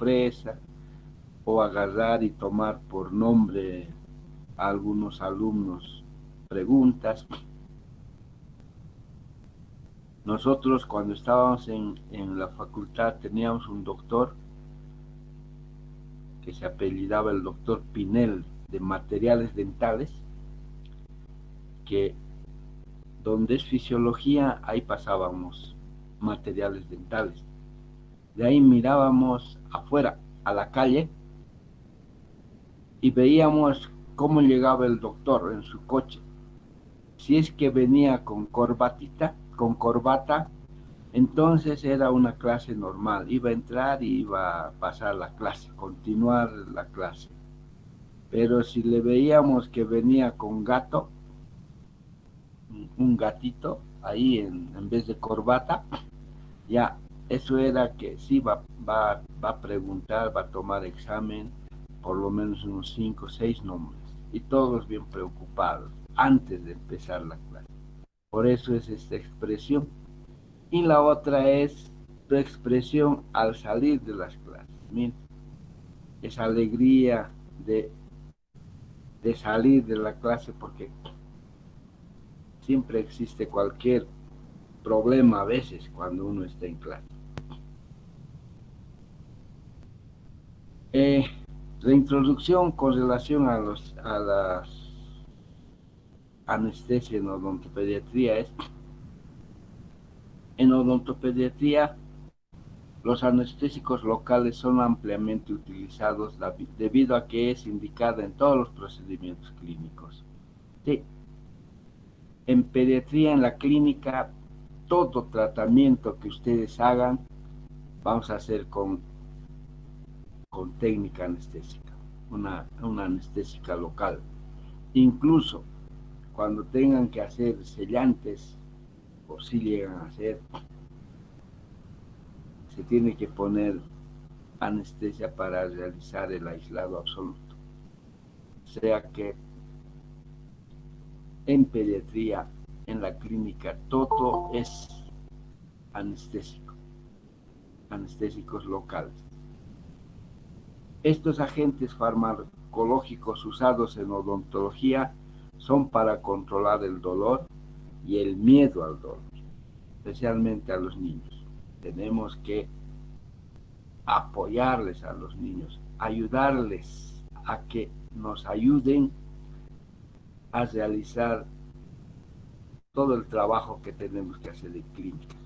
sorpresa o agarrar y tomar por nombre a algunos alumnos preguntas. Nosotros cuando estábamos en la facultad teníamos un doctor que se apellidaba el doctor Pinel de materiales dentales, que donde es fisiología, ahí pasábamos materiales dentales. De ahí mirábamos afuera, a la calle, y veíamos cómo llegaba el doctor en su coche. Si es que venía con corbatita, con corbata, entonces era una clase normal. Iba a entrar y iba a pasar la clase, continuar la clase. Pero si le veíamos que venía con gato, un gatito ahí en vez de corbata, ya eso era que sí va a preguntar, va a tomar examen, por lo menos unos 5 o 6 nombres, y todos bien preocupados antes de empezar la clase. Por eso es esta expresión. Y la otra es tu expresión al salir de las clases. Mira, esa alegría de salir de la clase, porque siempre existe cualquier problema a veces cuando uno está en clase. Eh, la introducción con relación a las anestesia en odontopediatría es, en odontopediatría los anestésicos locales son ampliamente utilizados debido a que es indicada en todos los procedimientos clínicos. Sí, en pediatría, en la clínica, todo tratamiento que ustedes hagan, vamos a hacer con técnica anestésica, una anestésica local. Incluso cuando tengan que hacer sellantes, o si llegan a hacer, se tiene que poner anestesia para realizar el aislado absoluto. O sea que en pediatría, en la clínica, todo es anestésico, anestésicos locales. Estos agentes farmacológicos usados en odontología son para controlar el dolor y el miedo al dolor, especialmente a los niños. Tenemos que apoyarles a los niños, ayudarles a que nos ayuden a realizar todo el trabajo que tenemos que hacer en clínica.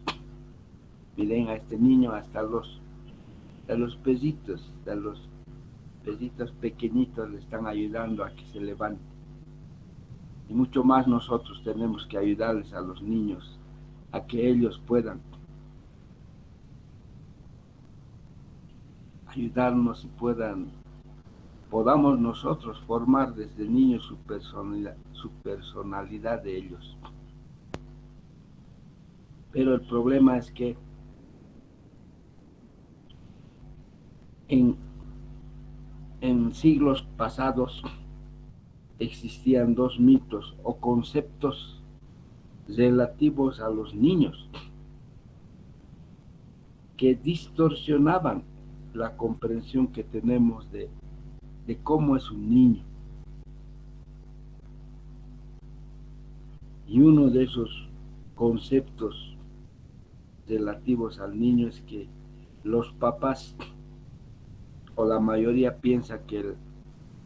Miren a este niño hasta los pesitos, hasta los pesitos pequeñitos le están ayudando a que se levante. Y mucho más nosotros tenemos que ayudarles a los niños a que ellos puedan ayudarnos y podamos nosotros formar desde niños su personalidad de ellos. Pero el problema es que en siglos pasados existían dos mitos o conceptos relativos a los niños que distorsionaban la comprensión que tenemos de cómo es un niño. Y uno de esos conceptos relativos al niño es que los papás o la mayoría piensa que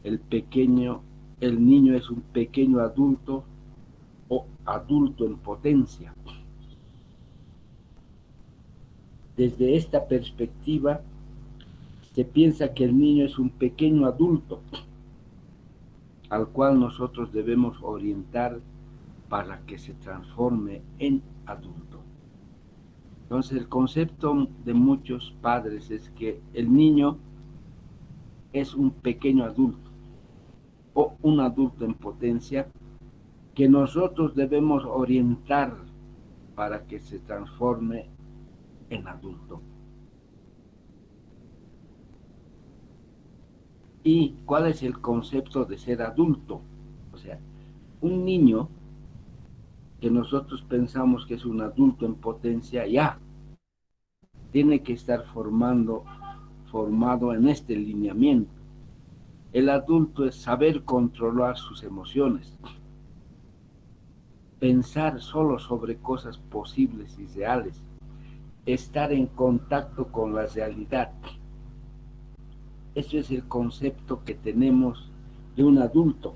el niño es un pequeño adulto o adulto en potencia. Desde esta perspectiva, se piensa que el niño es un pequeño adulto al cual nosotros debemos orientar para que se transforme en adulto. Entonces, el concepto de muchos padres es que el niño es un pequeño adulto o un adulto en potencia que nosotros debemos orientar para que se transforme en adulto. ¿Y cuál es el concepto de ser adulto? O sea, un niño que nosotros pensamos que es un adulto en potencia, ya tiene que estar formado en este lineamiento. El adulto es saber controlar sus emociones, pensar solo sobre cosas posibles y reales, estar en contacto con la realidad. Eso es el concepto que tenemos de un adulto.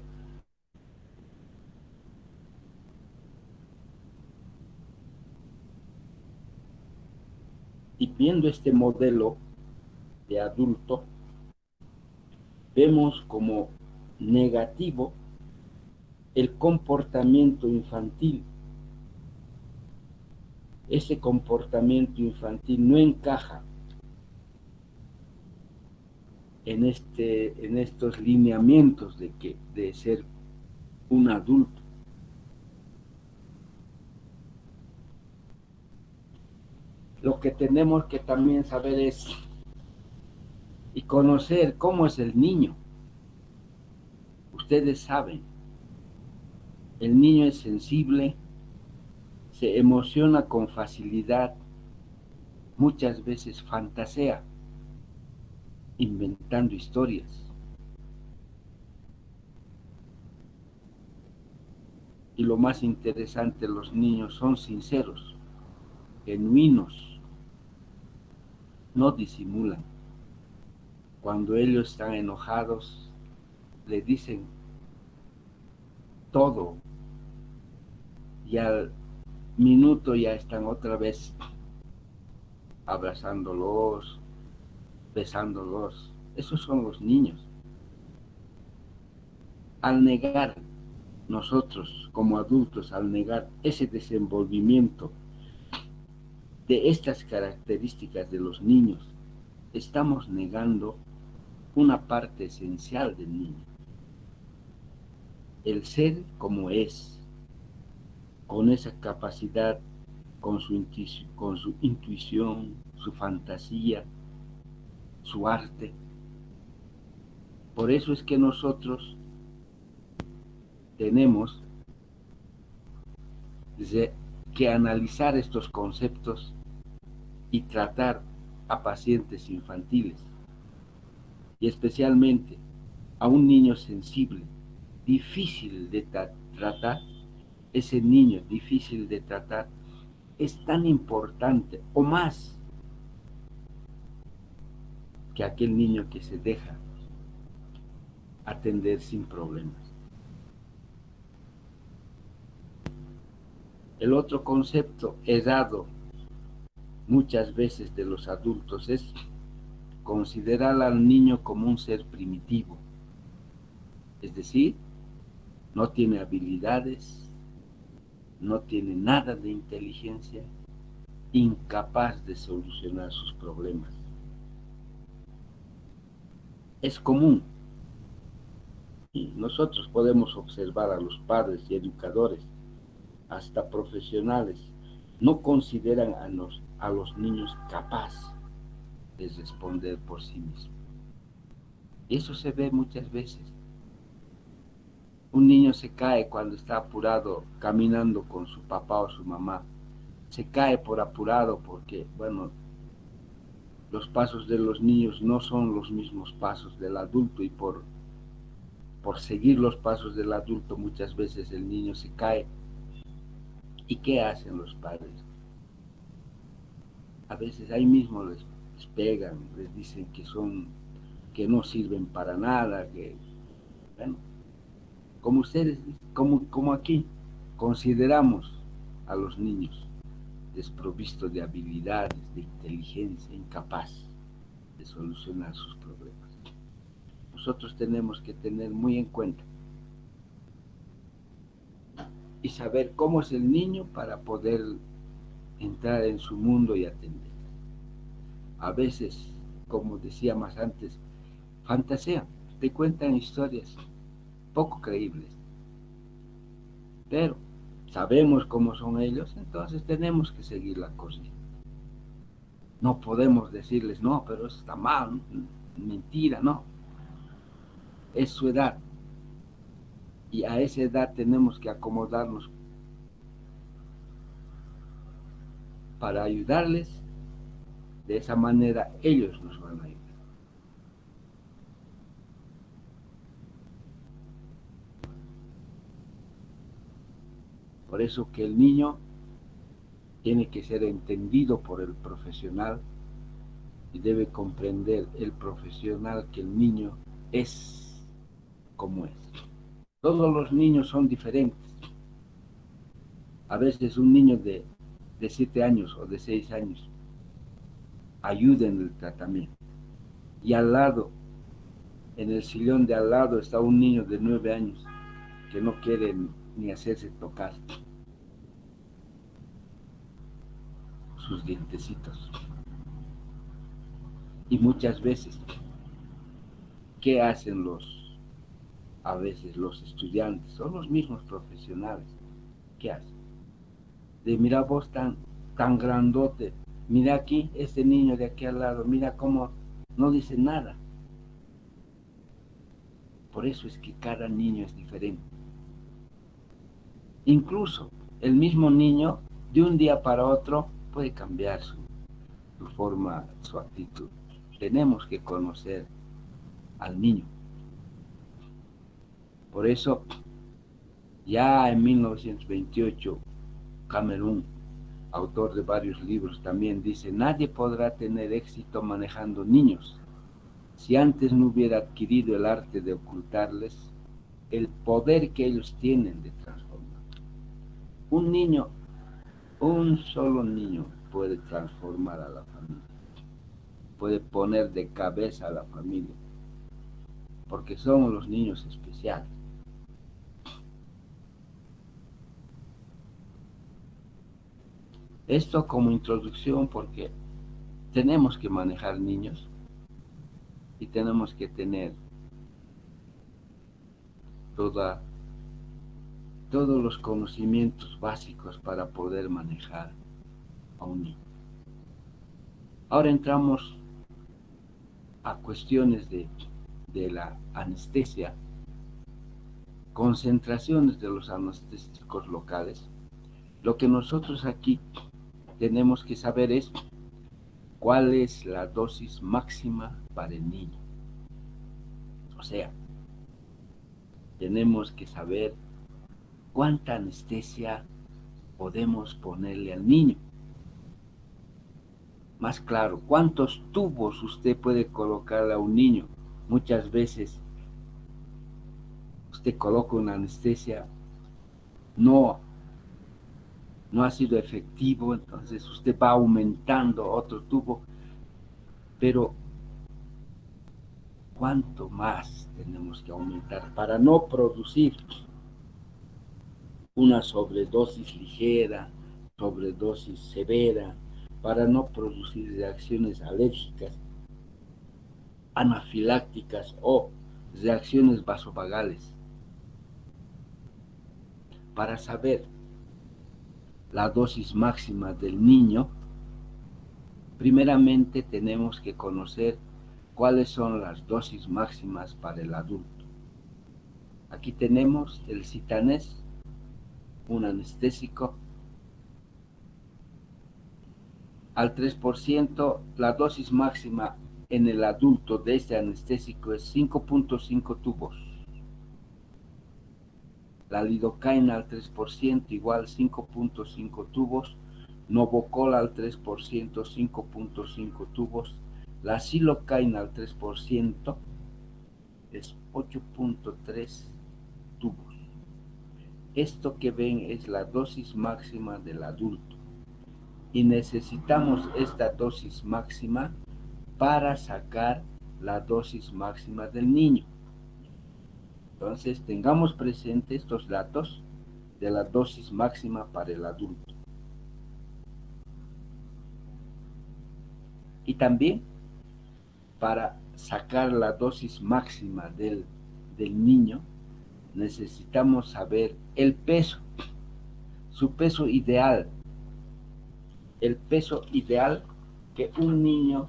Y viendo este modelo de adulto, vemos como negativo el comportamiento infantil. Ese comportamiento infantil no encaja en estos lineamientos de ser un adulto. Lo que tenemos que también saber es y conocer cómo es el niño. Ustedes saben, el niño es sensible, se emociona con facilidad, muchas veces fantasea, inventando historias. Y lo más interesante, los niños son sinceros, genuinos, no disimulan. Cuando ellos están enojados, le dicen todo y al minuto ya están otra vez abrazándolos, besándolos. Esos son los niños. Al negar, nosotros como adultos, al negar ese desenvolvimiento de estas características de los niños, estamos negando una parte esencial del niño. El ser como es, con esa capacidad, con su intuición, su fantasía, su arte. Por eso es que nosotros tenemos que analizar estos conceptos y tratar a pacientes infantiles y especialmente a un niño sensible, difícil de tratar. Ese niño difícil de tratar es tan importante o más que aquel niño que se deja atender sin problemas. El otro concepto errado muchas veces de los adultos es considerar al niño como un ser primitivo, es decir, no tiene habilidades, no tiene nada de inteligencia, incapaz de solucionar sus problemas. Es común y nosotros podemos observar a los padres y educadores, hasta profesionales, no consideran a los niños capaces de responder por sí mismos. Y eso se ve muchas veces. Un niño se cae cuando está apurado caminando con su papá o su mamá. Se cae por apurado porque, bueno, los pasos de los niños no son los mismos pasos del adulto y por seguir los pasos del adulto muchas veces el niño se cae. ¿Y qué hacen los padres? A veces ahí mismo les pegan, les dicen que no sirven para nada, que, bueno, como ustedes, como aquí, consideramos a los niños desprovistos de habilidades, de inteligencia, incapaz de solucionar sus problemas. Nosotros tenemos que tener muy en cuenta y saber cómo es el niño para poder entrar en su mundo y atender. A veces, como decía más antes, fantasean, te cuentan historias poco creíbles, pero sabemos cómo son ellos, entonces tenemos que seguir la corriente. No podemos decirles, no, pero eso está mal, mentira, no. Es su edad. Y a esa edad tenemos que acomodarnos para ayudarles. De esa manera ellos nos van a ayudar. Por eso que el niño tiene que ser entendido por el profesional y debe comprender el profesional que el niño es como es. Todos los niños son diferentes. A veces un niño de 7 años o de 6 años ayuda en el tratamiento. Y al lado, en el sillón de al lado, está un niño de 9 años que no quiere ni hacerse tocar sus dientecitos. Y muchas veces, ¿qué hacen a veces los estudiantes o los mismos profesionales? ¿Qué hacen? De mira vos tan grandote, mira aquí, este niño de aquí al lado, mira cómo no dice nada. Por eso es que cada niño es diferente. Incluso el mismo niño, de un día para otro, puede cambiar su forma, su actitud. Tenemos que conocer al niño. Por eso, ya en 1928, Cameron, autor de varios libros, también dice: nadie podrá tener éxito manejando niños si antes no hubiera adquirido el arte de ocultarles el poder que ellos tienen de transformar. Un niño, un solo niño puede transformar a la familia, puede poner de cabeza a la familia, porque son los niños especiales. Esto como introducción, porque tenemos que manejar niños y tenemos que tener todos los conocimientos básicos para poder manejar a un niño. Ahora entramos a cuestiones de la anestesia, concentraciones de los anestésicos locales. Lo que nosotros aquí tenemos que saber es cuál es la dosis máxima para el niño. O sea, tenemos que saber cuánta anestesia podemos ponerle al niño. Más claro, cuántos tubos usted puede colocarle a un niño. Muchas veces usted coloca una anestesia, no ha sido efectivo, entonces usted va aumentando otro tubo, pero ¿cuánto más tenemos que aumentar para no producir una sobredosis ligera, sobredosis severa, para no producir reacciones alérgicas, anafilácticas o reacciones vasovagales? Para saber la dosis máxima del niño, primeramente tenemos que conocer cuáles son las dosis máximas para el adulto. Aquí tenemos el citanés, un anestésico. Al 3%, la dosis máxima en el adulto de este anestésico es 5.5 tubos. La lidocaína al 3%, igual 5.5 tubos. Novocol al 3%, 5.5 tubos. La silocaína al 3% es 8.3 tubos. Esto que ven es la dosis máxima del adulto. Y necesitamos esta dosis máxima para sacar la dosis máxima del niño. Entonces, tengamos presente estos datos de la dosis máxima para el adulto. Y también, para sacar la dosis máxima del niño, necesitamos saber el peso, su peso ideal, el peso ideal que un niño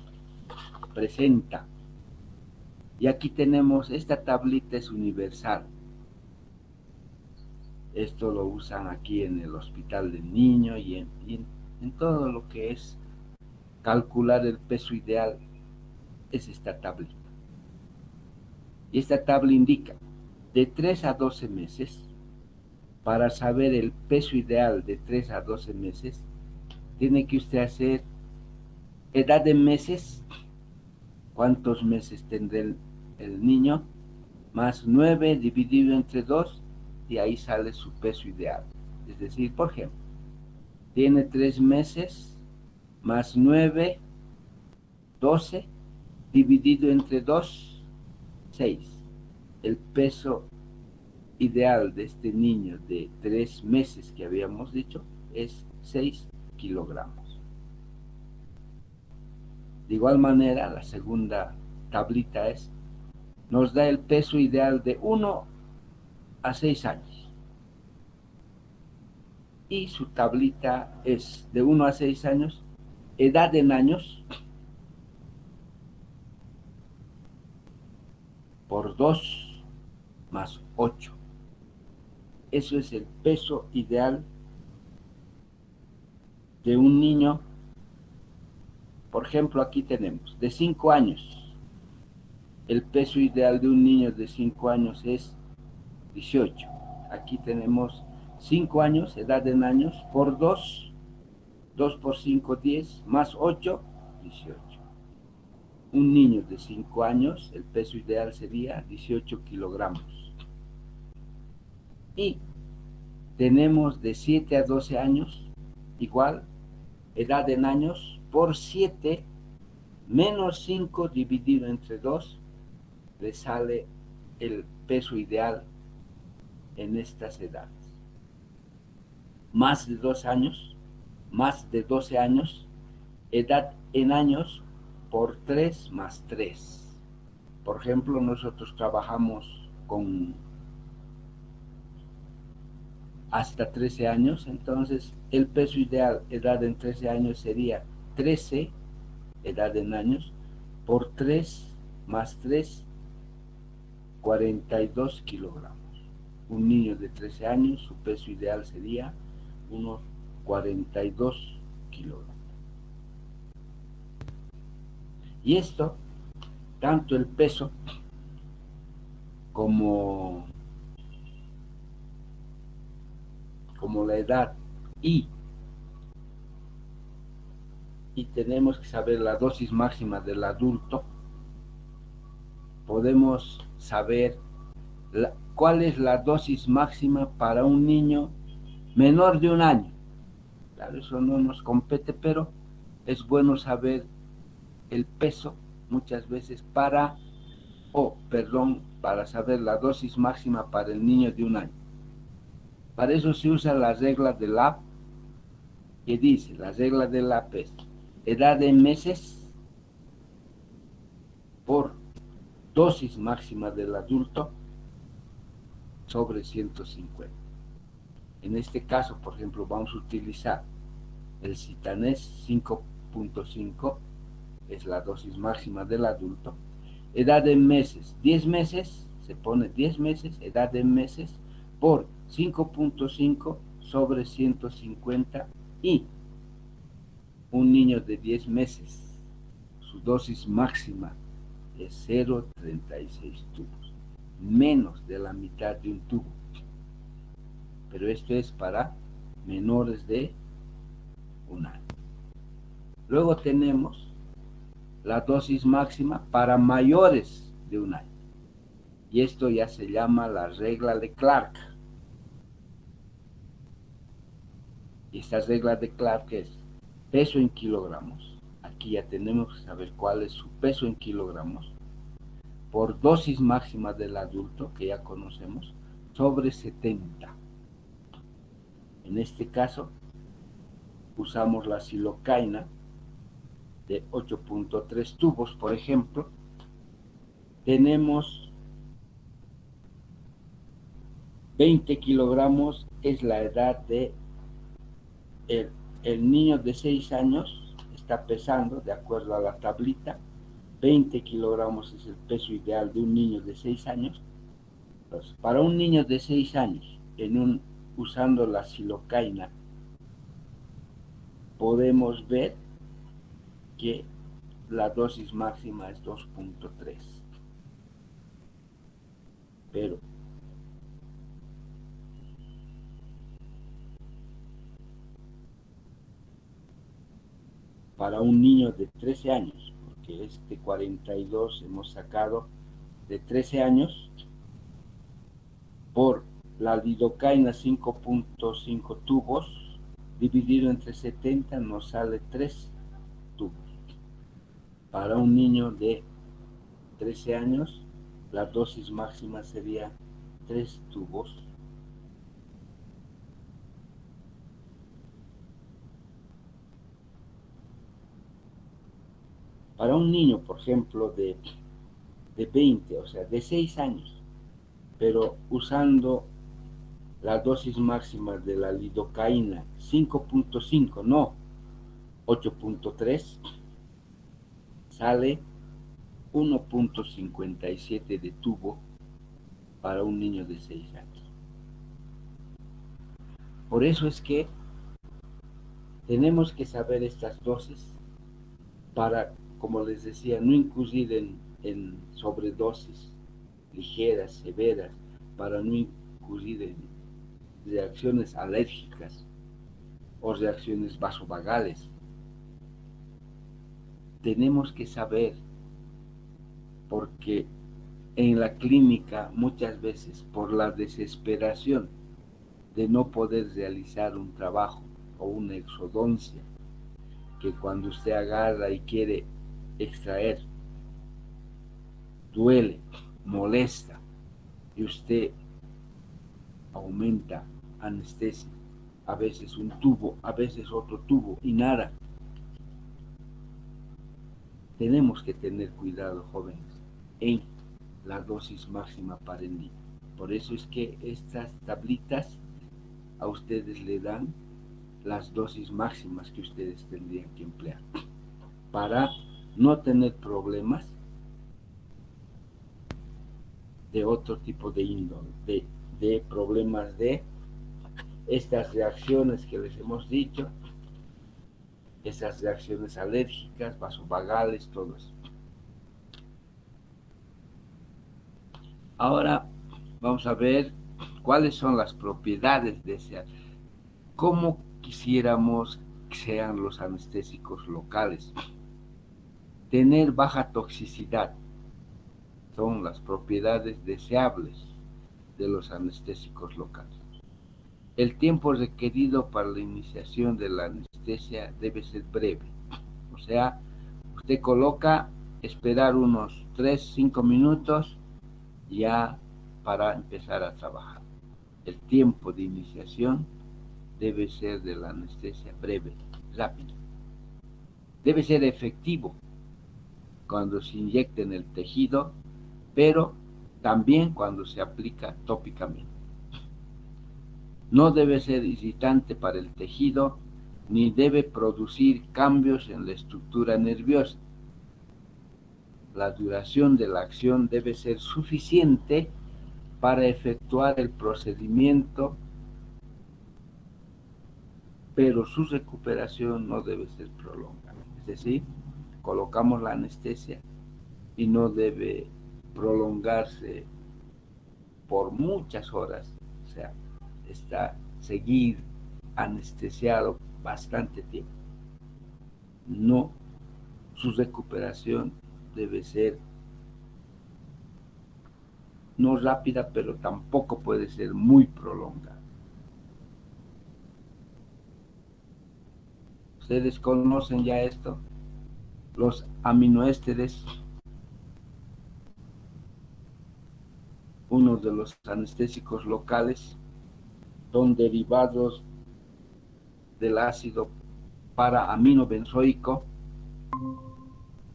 presenta. Y aquí tenemos, esta tablita es universal. Esto lo usan aquí en el hospital del niño y en todo lo que es calcular el peso ideal, es esta tablita. Y esta tabla indica de 3 a 12 meses para saber el peso ideal de 3 a 12 meses, tiene que usted hacer edad de meses, cuántos meses tendrá el niño, más 9 dividido entre 2, y ahí sale su peso ideal. Es decir, por ejemplo, tiene 3 meses, más 9, 12, dividido entre 2, 6. El peso ideal de este niño de 3 meses que habíamos dicho es 6 kilogramos. De igual manera, la segunda tablita nos da el peso ideal de 1 a 6 años. Y su tablita es de 1 a 6 años, edad en años, por 2 más 8. Eso es el peso ideal de un niño. Por ejemplo, aquí tenemos de 5 años. El peso ideal de un niño de 5 años es 18. Aquí tenemos 5 años, edad en años, por 2, 2 por 5, 10, más 8, 18. Un niño de 5 años, el peso ideal sería 18 kilogramos. Y tenemos de 7 a 12 años, igual, edad en años, por 7, menos 5 dividido entre 2, le sale el peso ideal en estas edades. Más de 2 años, más de 12 años, edad en años por 3 más 3. Por ejemplo, nosotros trabajamos con hasta 13 años, entonces el peso ideal, edad en 13 años, sería 13, edad en años, por 3 más 3, 42 kilogramos. Un niño de 13 años, su peso ideal sería unos 42 kilogramos. Y esto, tanto el peso como la edad y tenemos que saber la dosis máxima del adulto, podemos saber cuál es la dosis máxima para un niño menor de un año. Claro, eso no nos compete, pero es bueno saber el peso muchas veces para saber la dosis máxima para el niño de un año. Para eso se usa la regla de LAP, que dice, la regla de LAP es edad en meses por dosis máxima del adulto sobre 150. En este caso, por ejemplo, vamos a utilizar el citanés 5.5, es la dosis máxima del adulto. Edad en meses, 10 meses, se pone 10 meses, edad en meses, por 5.5 sobre 150, y un niño de 10 meses, su dosis máxima es 0,36 tubos, menos de la mitad de un tubo. Pero esto es para menores de un año. Luego tenemos la dosis máxima para mayores de un año. Y esto ya se llama la regla de Clark. Y esta regla de Clark es peso en kilogramos. Aquí ya tenemos que saber cuál es su peso en kilogramos por dosis máxima del adulto, que ya conocemos, sobre 70. En este caso, usamos la silocaina de 8.3 tubos, por ejemplo. Tenemos 20 kilogramos, es la edad de el niño de 6 años, está pesando, de acuerdo a la tablita, 20 kilogramos es el peso ideal de un niño de 6 años. Entonces, para un niño de 6 años, usando la silocaina, podemos ver que la dosis máxima es 2.3. Pero para un niño de 13 años, porque este 42 hemos sacado de 13 años, por la lidocaína 5.5 tubos, dividido entre 70 nos sale 3 tubos. Para un niño de 13 años, la dosis máxima sería 3 tubos. Para un niño, por ejemplo, de 20, o sea, de 6 años, pero usando la dosis máxima de la lidocaína 5.5, no 8.3, sale 1.57 de tubo para un niño de 6 años. Por eso es que tenemos que saber estas dosis para, como les decía, no incurrir en sobredosis ligeras, severas, para no incurrir en reacciones alérgicas o reacciones vasovagales. Tenemos que saber, porque en la clínica muchas veces por la desesperación de no poder realizar un trabajo o una exodoncia, que cuando usted agarra y quiere extraer, duele, molesta, y usted aumenta anestesia, a veces un tubo, a veces otro tubo, y nada. Tenemos que tener cuidado, jóvenes, en la dosis máxima para el niño. Por eso es que estas tablitas a ustedes le dan las dosis máximas que ustedes tendrían que emplear para no tener problemas de otro tipo de índole, de problemas de estas reacciones que les hemos dicho, esas reacciones alérgicas, vasovagales, todo eso. Ahora vamos a ver cuáles son las propiedades de ese, cómo quisiéramos que sean los anestésicos locales. Tener baja toxicidad son las propiedades deseables de los anestésicos locales. El tiempo requerido para la iniciación de la anestesia debe ser breve. O sea, usted coloca, esperar unos 3-5 minutos ya para empezar a trabajar. El tiempo de iniciación debe ser de la anestesia breve, rápido. Debe ser efectivo cuando se inyecta en el tejido, pero también cuando se aplica tópicamente. No debe ser irritante para el tejido, ni debe producir cambios en la estructura nerviosa. La duración de la acción debe ser suficiente para efectuar el procedimiento, pero su recuperación no debe ser prolongada. Es decir, colocamos la anestesia y no debe prolongarse por muchas horas, o sea, seguir anestesiado bastante tiempo. No, su recuperación debe ser no rápida, pero tampoco puede ser muy prolongada. ¿Ustedes conocen ya esto? Los aminoésteres, uno de los anestésicos locales, son derivados del ácido para-aminobenzoico.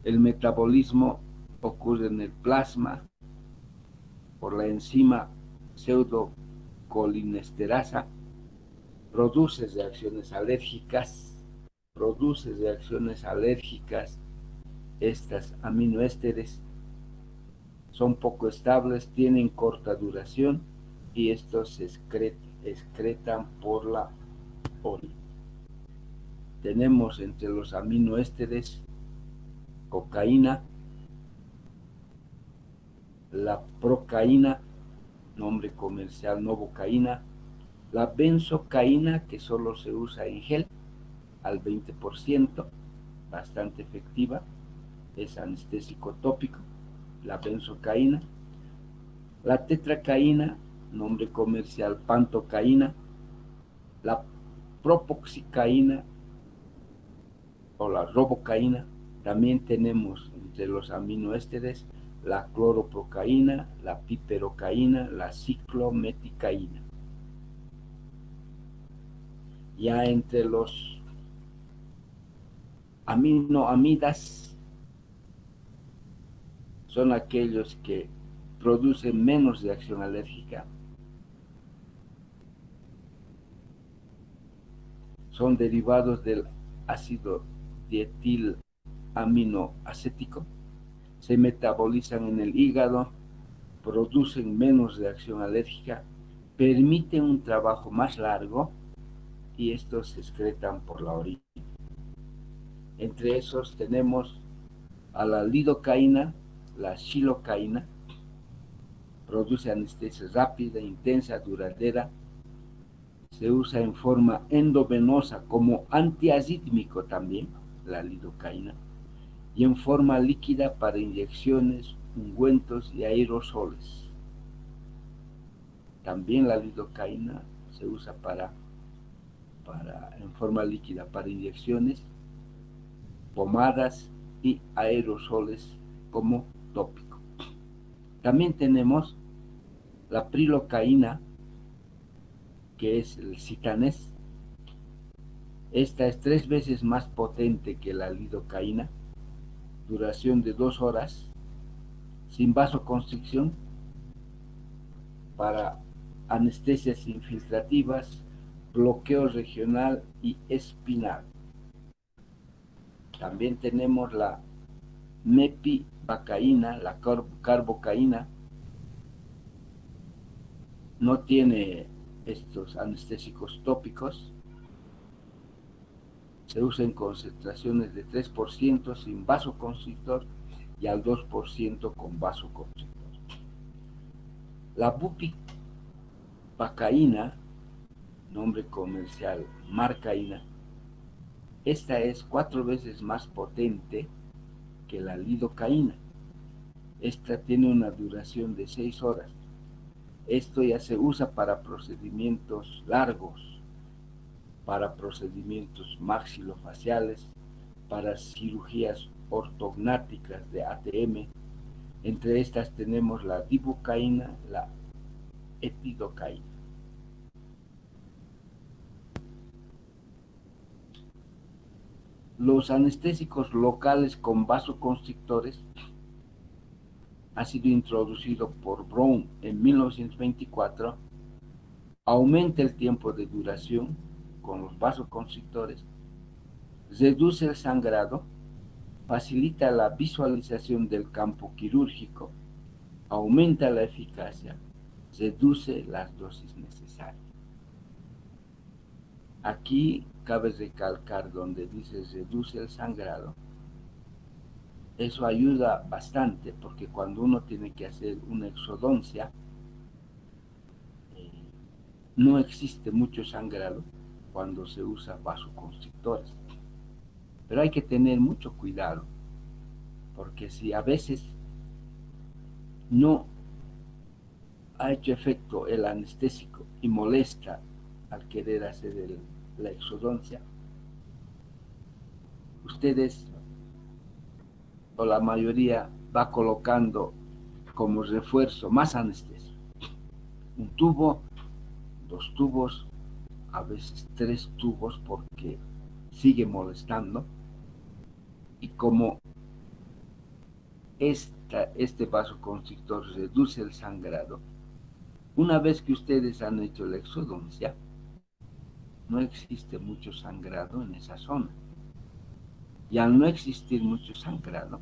El metabolismo ocurre en el plasma por la enzima pseudocolinesterasa, produce reacciones alérgicas. Estas aminoésteres son poco estables, tienen corta duración y estos se excretan por la orina. Tenemos entre los aminoésteres cocaína, la procaína, nombre comercial novocaína, la benzocaína, que solo se usa en gel al 20%, bastante efectiva, es anestésico tópico, la benzocaína, la tetracaína, nombre comercial pantocaína, la propoxicaína o la robocaína. También tenemos entre los aminoésteres la cloroprocaína, la piperocaína, la ciclometicaína. Ya entre los aminoamidas son aquellos que producen menos reacción alérgica. Son derivados del ácido dietilaminoacético, se metabolizan en el hígado, producen menos reacción alérgica, permiten un trabajo más largo y estos se excretan por la orina. Entre esos tenemos a la lidocaína, la xilocaína, produce anestesia rápida, intensa, duradera, se usa en forma endovenosa como antiarrítmico también, la lidocaína, y en forma líquida para inyecciones, ungüentos y aerosoles. También la lidocaína se usa en forma líquida para inyecciones, pomadas y aerosoles como tópico. También tenemos la prilocaína, que es el citanés. Esta es 3 veces más potente que la lidocaína, duración de 2 horas, sin vasoconstricción, para anestesias infiltrativas, bloqueo regional y espinal. También tenemos la mepivacaína, la carbocaína, no tiene estos anestésicos tópicos, se usa en concentraciones de 3% sin vasoconstrictor y al 2% con vasoconstrictor. La bupivacaína, nombre comercial marcaína, esta es 4 veces más potente que la lidocaína. Esta tiene una duración de 6 horas. Esto ya se usa para procedimientos largos, para procedimientos maxilofaciales, para cirugías ortognáticas de ATM. Entre estas tenemos la dibucaína, la etidocaína. Los anestésicos locales con vasoconstrictores ha sido introducido por Brown en 1924, aumenta el tiempo de duración con los vasoconstrictores, reduce el sangrado, facilita la visualización del campo quirúrgico, aumenta la eficacia, reduce las dosis necesarias. Aquí cabe recalcar donde dice reduce el sangrado. Eso ayuda bastante porque cuando uno tiene que hacer una exodoncia, no existe mucho sangrado cuando se usa vasoconstrictores. Pero hay que tener mucho cuidado porque si a veces no ha hecho efecto el anestésico y molesta al querer hacer la exodoncia, ustedes o la mayoría va colocando como refuerzo más anestesia. Un tubo, 2 tubos, a veces 3 tubos porque sigue molestando. Y como este vasoconstrictor reduce el sangrado, una vez que ustedes han hecho la exodoncia, no existe mucho sangrado en esa zona. Y al no existir mucho sangrado,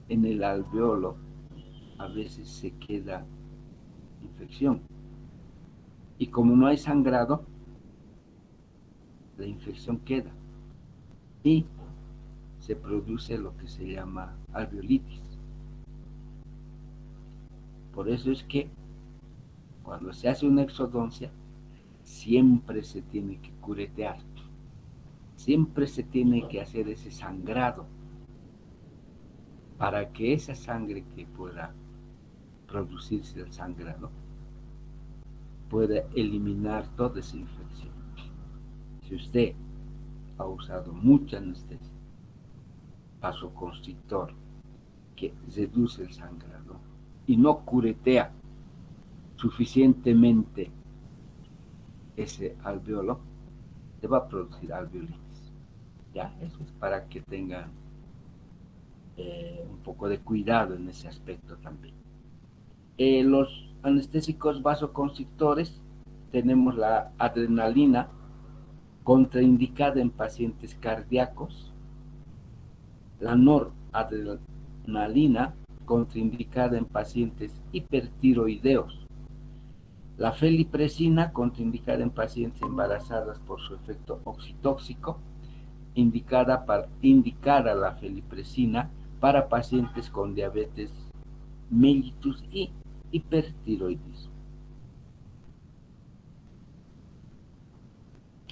en el alveolo a veces se queda infección. Y como no hay sangrado, la infección queda. Y se produce lo que se llama alveolitis. Por eso es que cuando se hace una exodoncia, siempre se tiene que curetear. siempre se tiene que hacer ese sangrado para que esa sangre que pueda producirse el sangrado pueda eliminar toda esa infección. Si usted ha usado mucha anestesia, vasoconstrictor, que reduce el sangrado y no curetea suficientemente ese alveolo, te va a producir alveolitis. Ya, eso es para que tengan un poco de cuidado en ese aspecto también. Los anestésicos vasoconstrictores, tenemos la adrenalina, contraindicada en pacientes cardíacos, la noradrenalina, contraindicada en pacientes hipertiroideos, la felipresina, contraindicada en pacientes embarazadas por su efecto oxitóxico, indicada la felipresina para pacientes con diabetes mellitus y hipertiroidismo.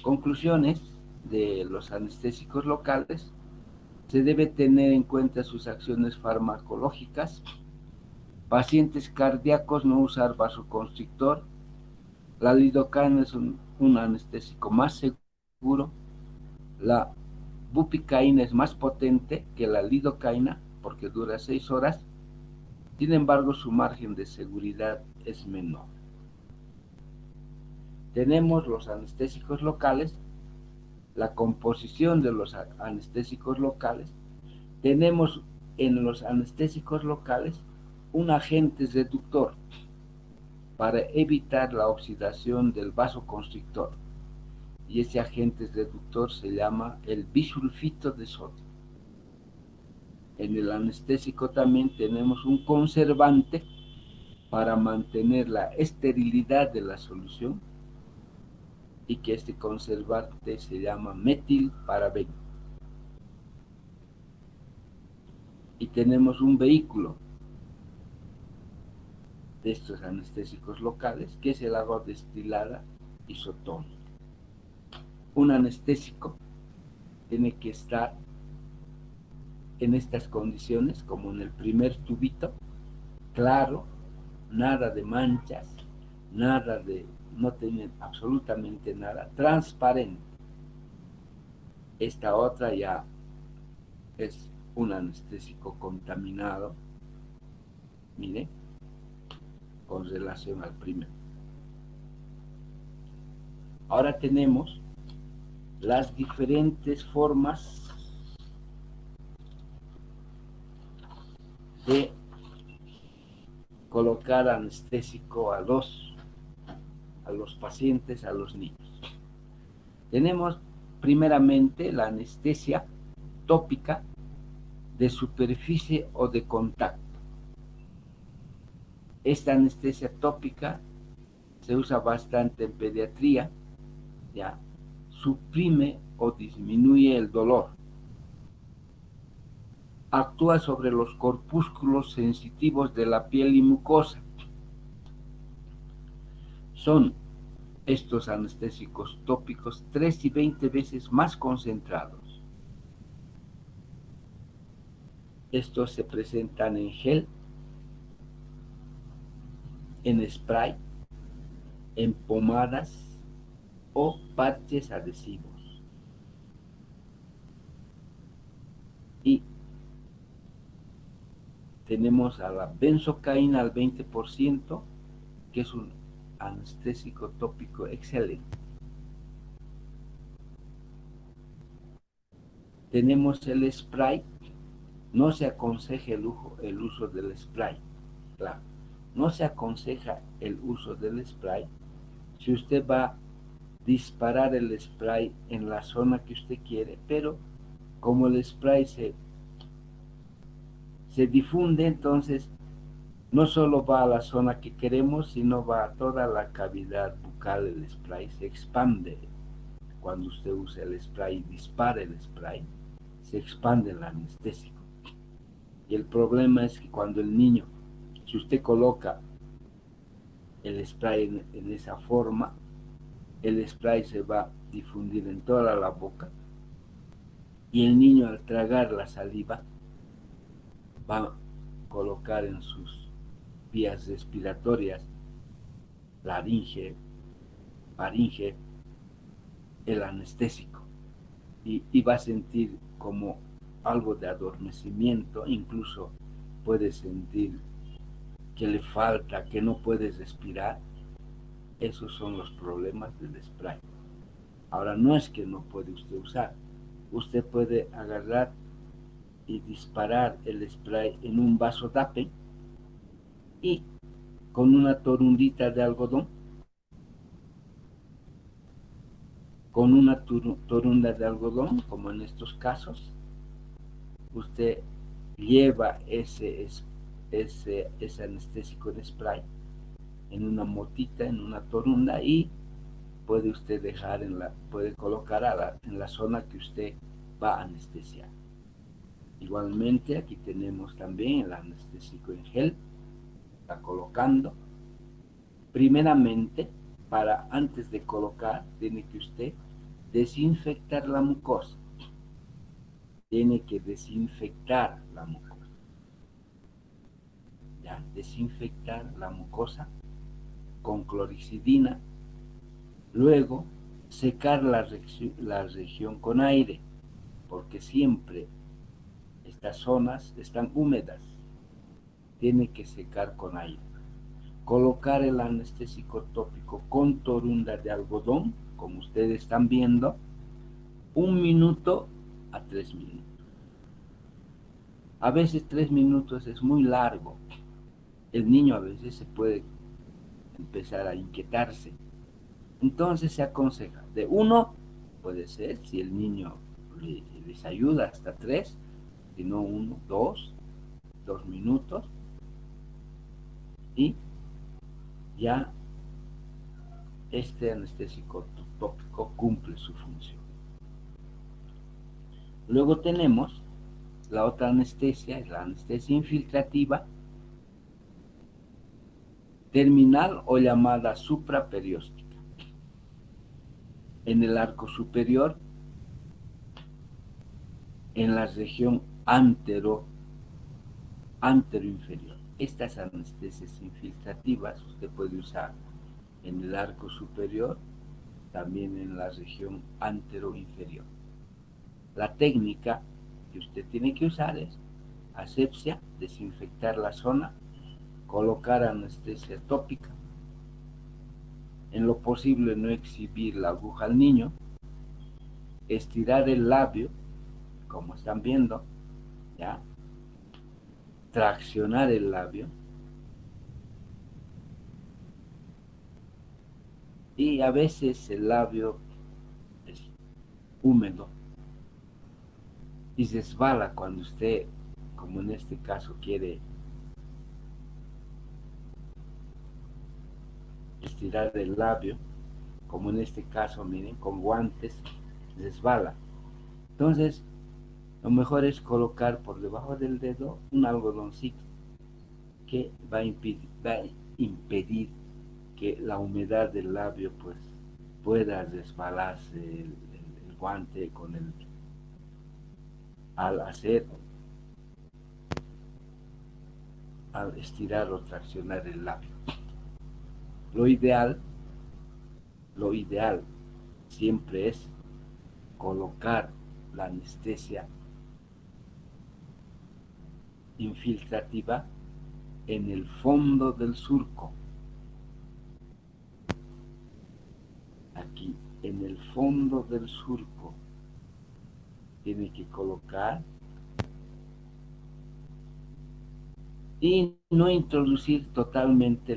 Conclusiones de los anestésicos locales: se debe tener en cuenta sus acciones farmacológicas. Pacientes cardíacos, no usar vasoconstrictor. La lidocaína es un anestésico más seguro. La bupicaína es más potente que la lidocaína porque dura 6 horas. Sin embargo, su margen de seguridad es menor. Tenemos los anestésicos locales, la composición de los anestésicos locales. Tenemos en los anestésicos locales un agente reductor para evitar la oxidación del vasoconstrictor, y ese agente reductor se llama el bisulfito de sodio. En el anestésico también tenemos un conservante para mantener la esterilidad de la solución, y que este conservante se llama metilparabeno. Y tenemos un vehículo de estos anestésicos locales, que es el agua destilada isotónica. Un anestésico tiene que estar en estas condiciones, como en el primer tubito, claro, nada de manchas, no tiene absolutamente nada, transparente. Esta otra ya es un anestésico contaminado, mire, con relación al primero. Ahora tenemos las diferentes formas de colocar anestésico a los pacientes, a los niños. Tenemos primeramente la anestesia tópica de superficie o de contacto. Esta anestesia tópica se usa bastante en pediatría, ya, suprime o disminuye el dolor. Actúa sobre los corpúsculos sensitivos de la piel y mucosa. Son estos anestésicos tópicos 3 y 20 veces más concentrados. Estos se presentan en gel, en spray, en pomadas o parches adhesivos. Y tenemos a la benzocaína al 20%, que es un anestésico tópico excelente. Tenemos el spray. No se aconseja el uso del spray, claro. No se aconseja el uso del spray si usted va a disparar el spray en la zona que usted quiere, pero como el spray se difunde, entonces no solo va a la zona que queremos, sino va a toda la cavidad bucal. El spray se expande. Cuando usted usa el spray y dispara el spray, se expande el anestésico. Y el problema es que cuando el niño, si usted coloca el spray en esa forma, el spray se va a difundir en toda la boca y el niño al tragar la saliva va a colocar en sus vías respiratorias, laringe, faringe, el anestésico y va a sentir como algo de adormecimiento, incluso puede sentir que le falta, que no puede respirar. Esos son los problemas del spray. Ahora, no es que no puede usted usar, usted puede agarrar y disparar el spray en un vaso tape y con una torundita de algodón, con una torunda de algodón, como en estos casos, usted lleva ese anestésico de spray en una motita, en una torunda, y puede usted dejar puede colocar en la zona que usted va a anestesiar. Igualmente aquí tenemos también el anestésico en gel, está colocando. Primeramente, antes de colocar, tiene que usted desinfectar la mucosa. Tiene que desinfectar la mucosa. Ya, desinfectar la mucosa con clorexidina. Luego, secar la región con aire, porque siempre estas zonas están húmedas. Tiene que secar con aire. Colocar el anestésico tópico con torunda de algodón, como ustedes están viendo, 1 minuto a 3 minutos. A veces 3 minutos es muy largo. El niño a veces se puede empezar a inquietarse. Entonces se aconseja de 1, puede ser, si el niño les ayuda, hasta 3, si no 1, 2 minutos, y ya este anestésico tópico cumple su función. Luego tenemos la otra anestesia, es la anestesia infiltrativa terminal o llamada supraperióstica. En el arco superior, en la región anteroinferior. Estas anestesias infiltrativas usted puede usar en el arco superior, también en la región anteroinferior. La técnica que usted tiene que usar es asepsia, desinfectar la zona, colocar anestesia tópica, en lo posible no exhibir la aguja al niño, estirar el labio, como están viendo, ya, traccionar el labio, y a veces el labio es húmedo y resbala cuando usted, como en este caso, quiere estirar el labio, como en este caso, miren, con guantes, resbala. Entonces, lo mejor es colocar por debajo del dedo un algodoncito que va a impedir que la humedad del labio pues pueda resbalarse el guante al estirar o traccionar el labio. Lo ideal siempre es colocar la anestesia infiltrativa en el fondo del surco. Aquí, en el fondo del surco, tiene que colocar y no introducir totalmente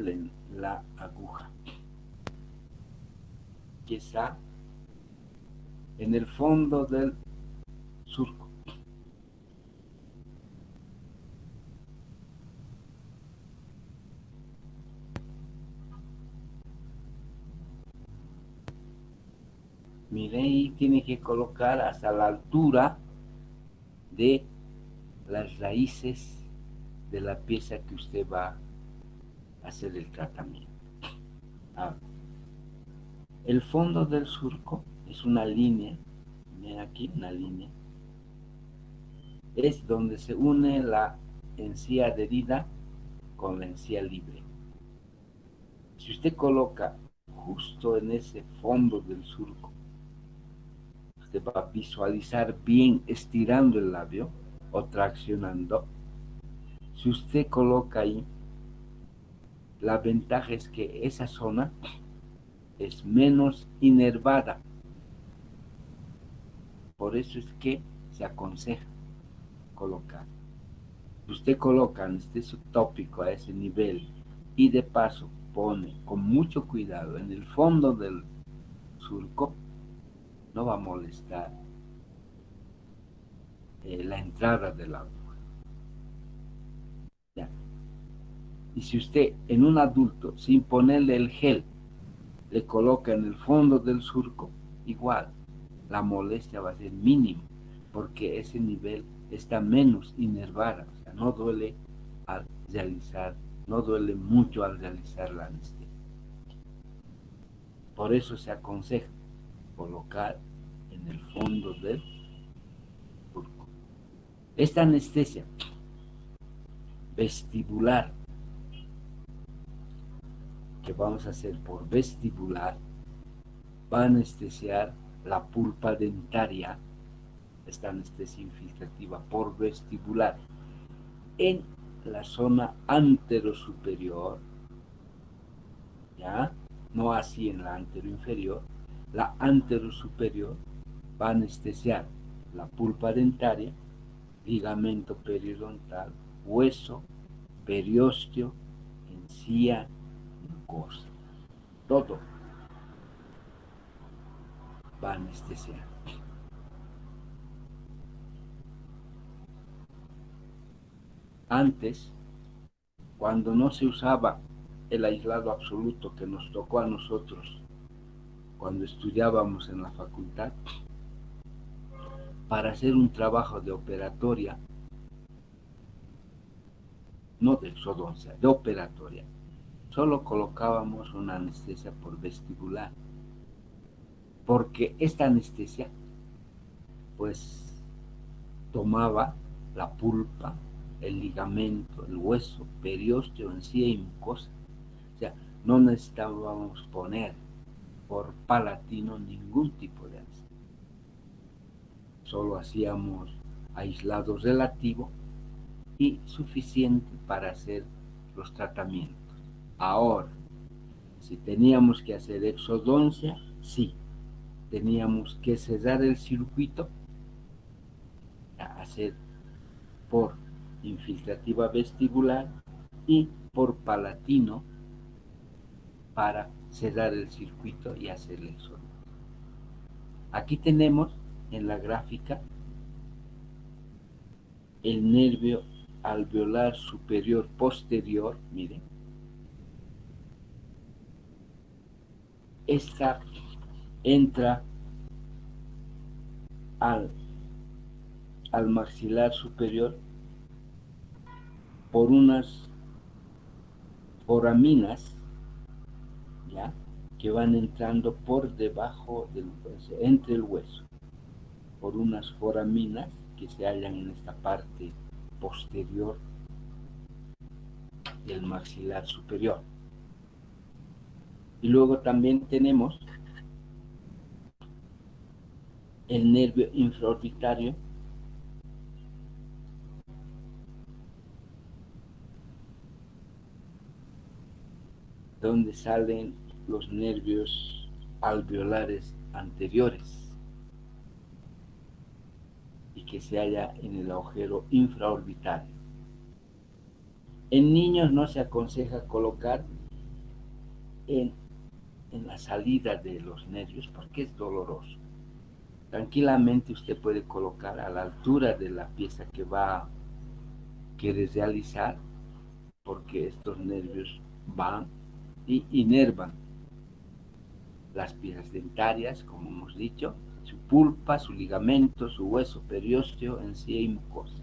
la aguja, que está en el fondo del surco. Mire, y tiene que colocar hasta la altura de las raíces de la pieza que usted va a hacer el tratamiento. Ahora, el fondo del surco es una línea, miren aquí una línea, es donde se une la encía adherida con la encía libre. Si usted coloca justo en ese fondo del surco, usted va a visualizar bien estirando el labio o traccionando. Si usted coloca ahí, la ventaja es que esa zona es menos inervada. Por eso es que se aconseja colocar. Si usted coloca anestesia tópico a ese nivel y de paso pone con mucho cuidado en el fondo del surco, no va a molestar la entrada del agua. ¿Ya? Y si usted en un adulto, sin ponerle el gel, le coloca en el fondo del surco, igual, la molestia va a ser mínima, porque ese nivel está menos inervada, o sea, no duele al realizar, no duele mucho al realizar la anestesia. Por eso se aconseja colocar en el fondo del surco. Esta anestesia vestibular que vamos a hacer por vestibular va a anestesiar la pulpa dentaria, esta anestesia infiltrativa por vestibular, en la zona anterosuperior, ¿ya? No así en la anteroinferior. La anterosuperior va a anestesiar la pulpa dentaria, ligamento periodontal, hueso, periósteo, encía, mucosa. Todo va a anestesiar. Antes, cuando no se usaba el aislado absoluto que nos tocó a nosotros cuando estudiábamos en la facultad, para hacer un trabajo de operatoria, no de exodoncia, de operatoria, solo colocábamos una anestesia por vestibular, porque esta anestesia pues tomaba la pulpa, el ligamento, el hueso, periósteo, encía y mucosa. O sea, no necesitábamos poner por palatino ningún tipo de anestesia. Solo hacíamos aislado relativo y suficiente para hacer los tratamientos. Ahora, si teníamos que hacer exodoncia, sí, teníamos que cerrar el circuito, hacer por infiltrativa vestibular y por palatino para cerrar el circuito y hacer el exodoncia. Aquí tenemos en la gráfica el nervio alveolar superior posterior, miren. Esta entra al maxilar superior por unas foraminas, ¿ya? Que van entrando por debajo del hueso, entre el hueso, por unas foraminas que se hallan en esta parte posterior del maxilar superior. Y luego también tenemos el nervio infraorbitario, donde salen los nervios alveolares anteriores y que se halla en el agujero infraorbitario. En niños no se aconseja colocar en la salida de los nervios porque es doloroso. Tranquilamente usted puede colocar a la altura de la pieza que va a querer realizar, porque estos nervios van y inervan las piezas dentarias, como hemos dicho, su pulpa, su ligamento, su hueso periósteo, encía y mucosa.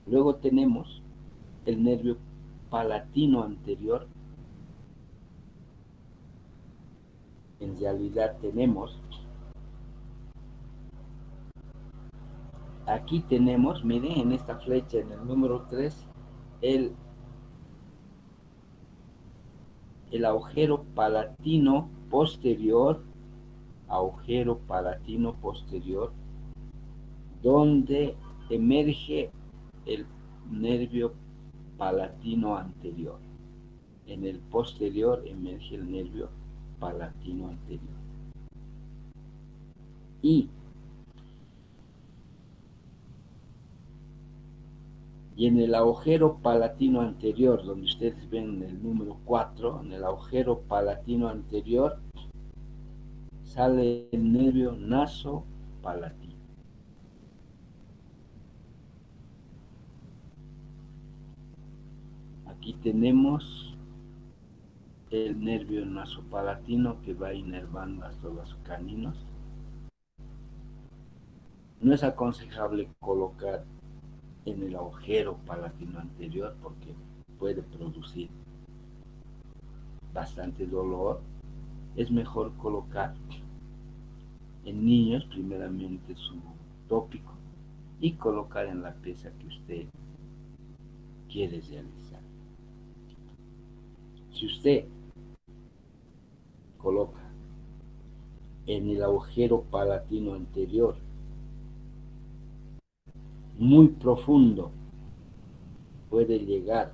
Luego tenemos el nervio palatino anterior. En realidad tenemos Aquí tenemos, miren, en esta flecha, en el número 3, el, el agujero palatino posterior, donde emerge el nervio palatino anterior. En el posterior emerge el nervio palatino anterior. Y en el agujero palatino anterior, donde ustedes ven el número 4, en el agujero palatino anterior sale el nervio nasopalatino. Aquí tenemos el nervio nasopalatino que va inervando hasta los caninos. No es aconsejable colocar en el agujero palatino anterior porque puede producir bastante dolor. Es mejor colocar en niños primeramente su tópico y colocar en la pieza que usted quiere realizar. Si usted coloca en el agujero palatino anterior muy profundo, puede llegar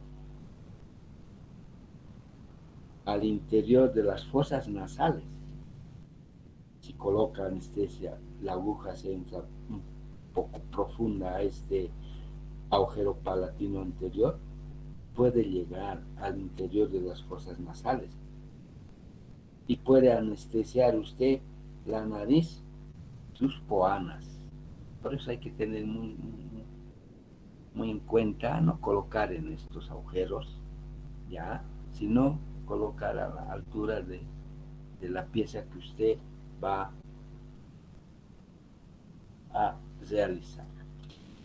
al interior de las fosas nasales. Si coloca anestesia, la aguja se entra un poco profunda a este agujero palatino anterior, puede llegar al interior de las fosas nasales y puede anestesiar usted la nariz, sus poanas. Por eso hay que tener muy en cuenta no colocar en estos agujeros, ya, sino colocar a la altura de la pieza que usted va a realizar.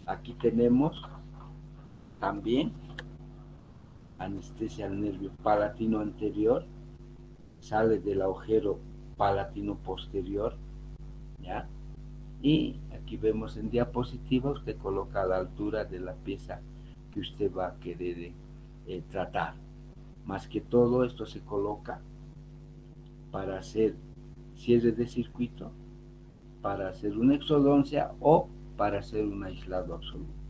Aquí tenemos también anestesia al nervio palatino anterior, sale del agujero palatino posterior, ¿ya? Y aquí vemos en diapositiva, usted coloca a la altura de la pieza que usted va a querer tratar. Más que todo esto se coloca para hacer cierre de circuito, para hacer una exodoncia o para hacer un aislado absoluto.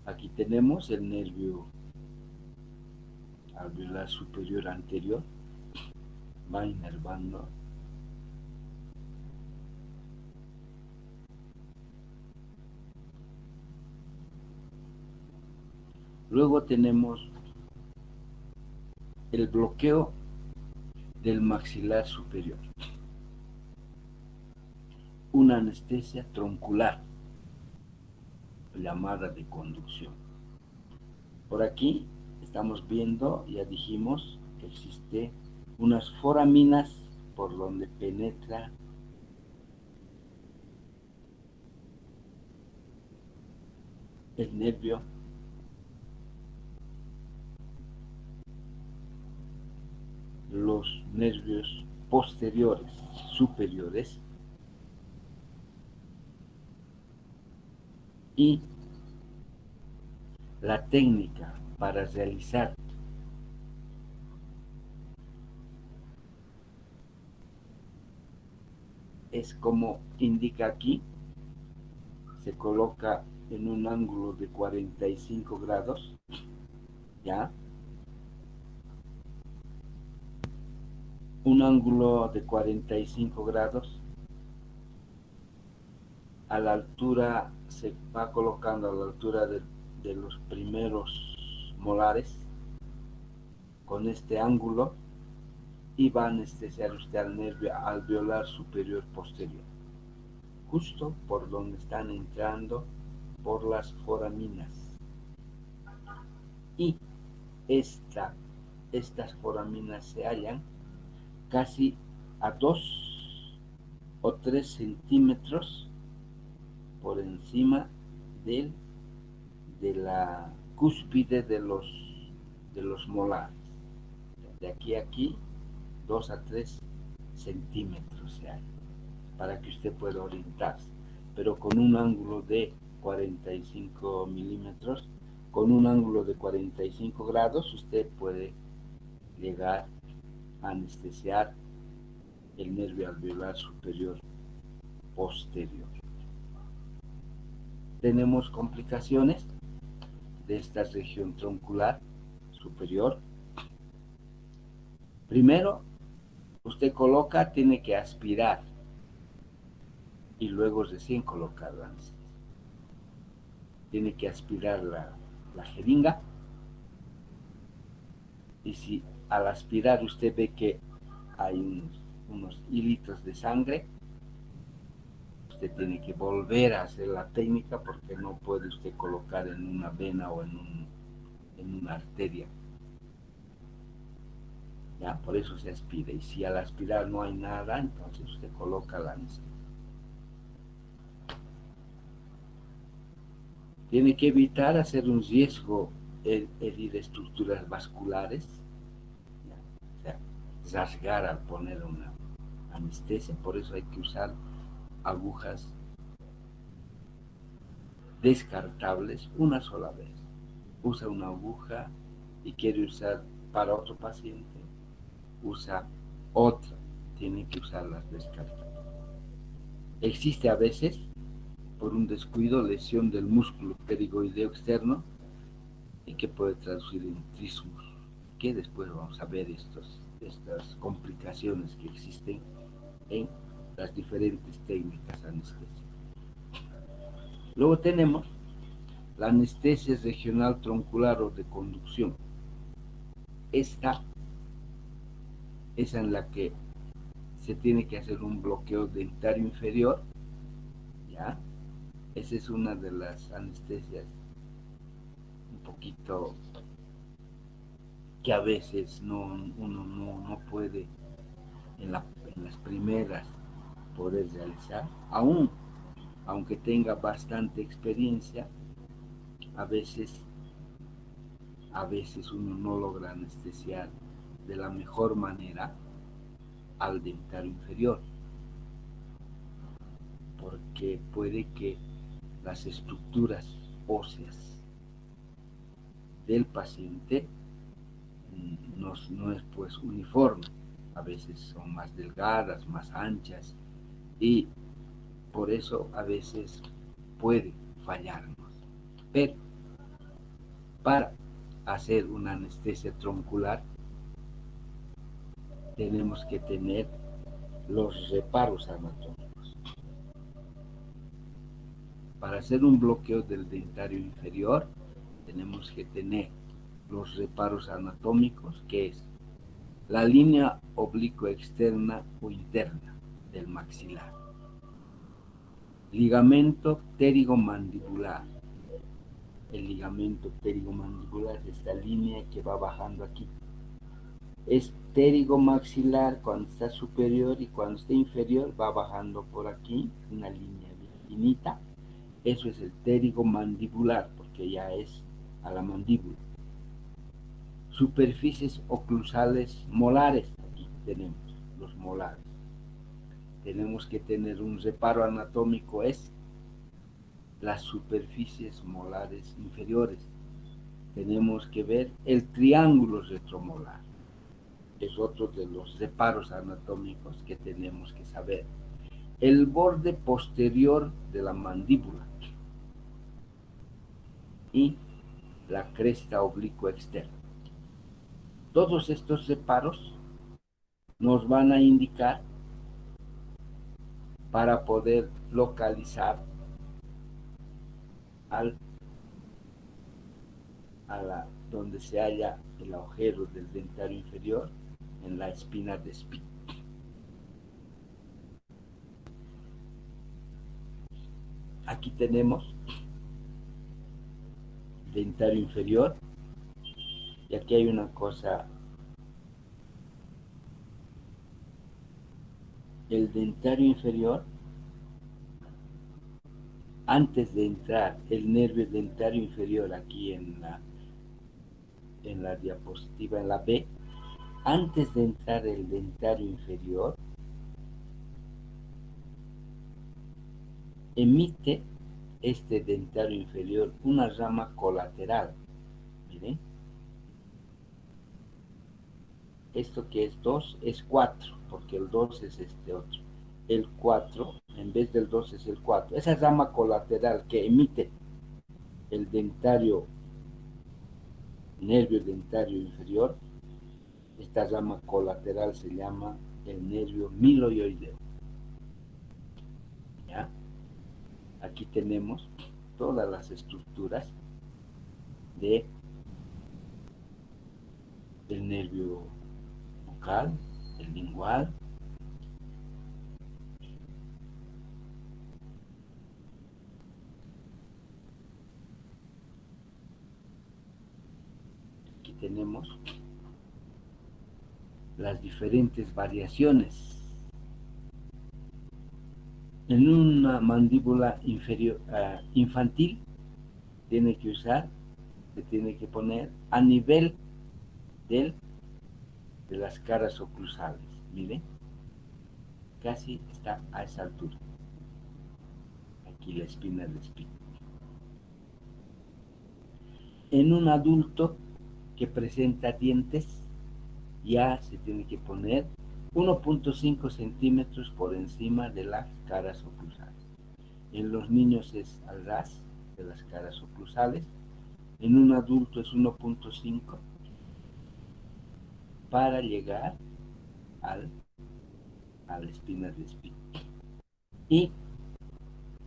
Aquí tenemos el nervio alveolar superior anterior, va inervando. Luego tenemos el bloqueo del maxilar superior, una anestesia troncular llamada de conducción. Por aquí estamos viendo, ya dijimos, que existe unas foraminas por donde penetra el nervio los nervios posteriores, superiores, y la técnica para realizar es como indica aquí, se coloca en un ángulo de 45 grados, ¿ya? Un ángulo de 45 grados, a la altura, se va colocando a la altura de los primeros molares, con este ángulo, y va a anestesiar usted al nervio alveolar superior posterior, justo por donde están entrando por las foraminas. Y estas foraminas se hallan casi a 2 o 3 centímetros por encima de la cúspide de los molares. De aquí a aquí 2 a 3 centímetros se halla, para que usted pueda orientarse, pero con un ángulo de 45 milímetros, con un ángulo de 45 grados, usted puede llegar a anestesiar el nervio alveolar superior posterior. Tenemos complicaciones de esta región troncular superior. Primero, usted coloca, tiene que aspirar y luego recién colocar la anestesia. Tiene que aspirar la jeringa, y si al aspirar usted ve que hay unos hilitos de sangre, usted tiene que volver a hacer la técnica, porque no puede usted colocar en una vena o en una arteria. Ya, por eso se aspira, y si al aspirar no hay nada, entonces usted coloca la anestesia. Tiene que evitar hacer un riesgo, herir estructuras vasculares, o sea, rasgar al poner una anestesia. Por eso hay que usar agujas descartables una sola vez. Usa una aguja y quiere usar para otro paciente, usa otra, tiene que usar las descartables. Existe a veces, por un descuido, lesión del músculo pterigoideo externo, y que puede traducir en trismus, que después vamos a ver estas complicaciones que existen en las diferentes técnicas anestésicas. Luego tenemos la anestesia regional troncular o de conducción. Esta es en la que se tiene que hacer un bloqueo dentario inferior, ¿ya? Esa es una de las anestesias un poquito que a veces uno no puede en las primeras poder realizar, aunque tenga bastante experiencia, a veces uno no logra anestesiar de la mejor manera al dentario inferior, porque puede que las estructuras óseas del paciente no es pues uniforme, a veces son más delgadas, más anchas, y por eso a veces puede fallarnos. Pero para hacer una anestesia troncular tenemos que tener los reparos anatómicos. Para hacer un bloqueo del dentario inferior tenemos que tener los reparos anatómicos, que es la línea oblicua externa o interna del maxilar, ligamento pterigomandibular. El ligamento pterigomandibular es esta línea que va bajando aquí. Es pterigomaxilar cuando está superior, y cuando está inferior va bajando por aquí, una línea finita. Eso es el pterigomandibular, porque ya es a la mandíbula. Superficies oclusales molares, aquí tenemos los molares. Tenemos que tener un reparo anatómico, es las superficies molares inferiores. Tenemos que ver el triángulo retromolar, es otro de los reparos anatómicos que tenemos que saber. El borde posterior de la mandíbula y la cresta oblicua externa. Todos estos reparos nos van a indicar para poder localizar donde se halla el agujero del dentario inferior, en la espina de Spitz. Aquí tenemos dentario inferior, y aquí hay una cosa. El dentario inferior, antes de entrar el nervio dentario inferior aquí en la diapositiva, en la B, Antes de entrar el dentario inferior, emite este dentario inferior una rama colateral. Miren, esto que es 2 es 4, porque el 2 es este otro. El 4, en vez del 2 es el 4. Esa rama colateral que emite el dentario, nervio dentario inferior, esta rama colateral se llama el nervio miloioideo. ¿Ya? Aquí tenemos todas las estructuras de, del nervio bucal, el lingual. Aquí tenemos las diferentes variaciones. En una mandíbula inferior, infantil, se tiene que poner a nivel de las caras oclusales. Miren, casi está a esa altura. Aquí la espina del espín. En un adulto que presenta dientes, ya se tiene que poner 1.5 centímetros por encima de las caras oclusales. En los niños es al ras de las caras oclusales. En un adulto es 1.5 para llegar a la espina de espín. Y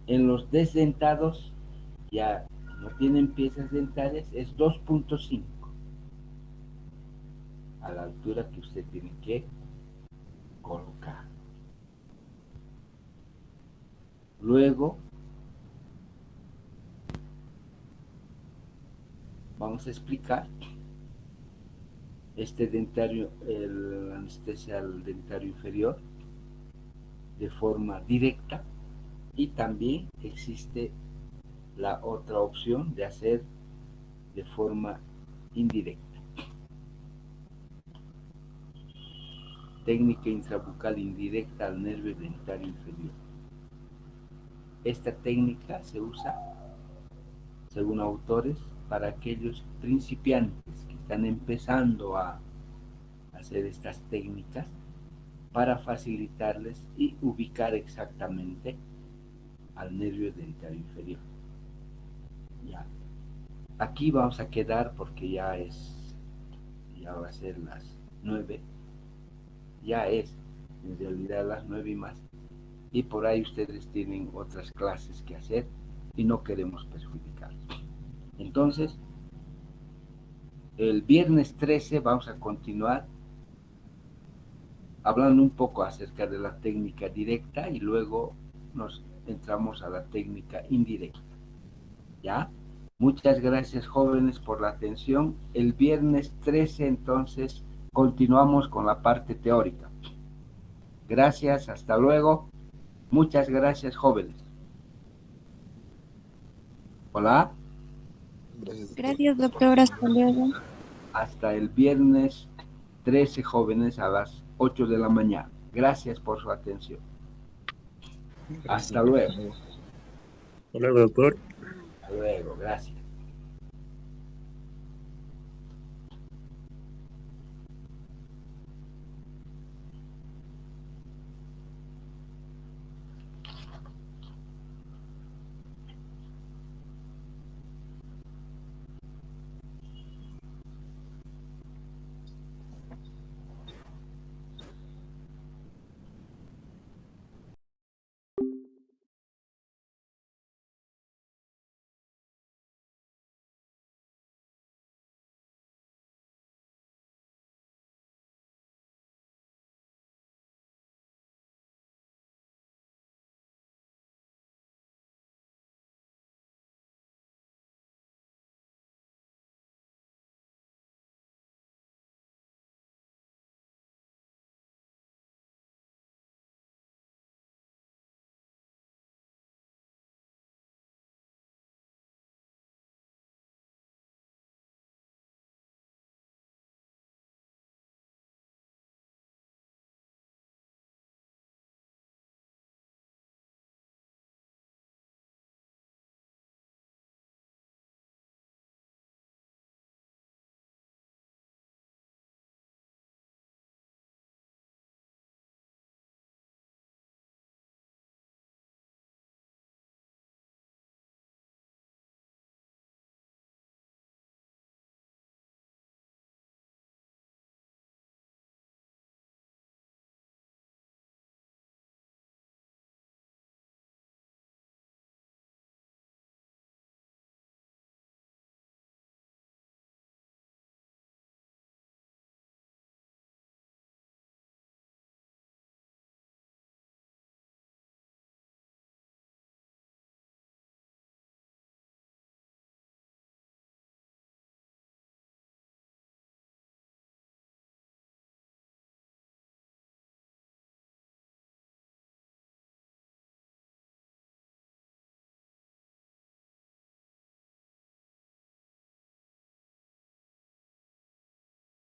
en los desdentados, ya no tienen piezas dentarias, es 2.5 a la altura que usted tiene que colocar. Luego vamos a explicar este dentario, el anestesia al dentario inferior de forma directa, y también existe la otra opción de hacer de forma indirecta. Técnica intrabucal indirecta al nervio dentario inferior. Esta técnica se usa, según autores, para aquellos principiantes que están empezando a hacer estas técnicas, para facilitarles y ubicar exactamente al nervio dentario inferior. Ya. Aquí vamos a quedar porque ya va a ser las 9, ya es en realidad las 9 y más, y por ahí ustedes tienen otras clases que hacer y no queremos perjudicarlos. Entonces, el viernes 13 vamos a continuar hablando un poco acerca de la técnica directa y luego nos entramos a la técnica indirecta. ¿Ya? Muchas gracias, jóvenes, por la atención. El viernes 13 entonces continuamos con la parte teórica. Gracias, hasta luego. Muchas gracias, jóvenes. Hola. Gracias, doctor. Hasta luego. Hasta el viernes 13, jóvenes, a las 8 de la mañana. Gracias por su atención. Hasta luego. Hasta luego, doctor. Hasta luego, gracias.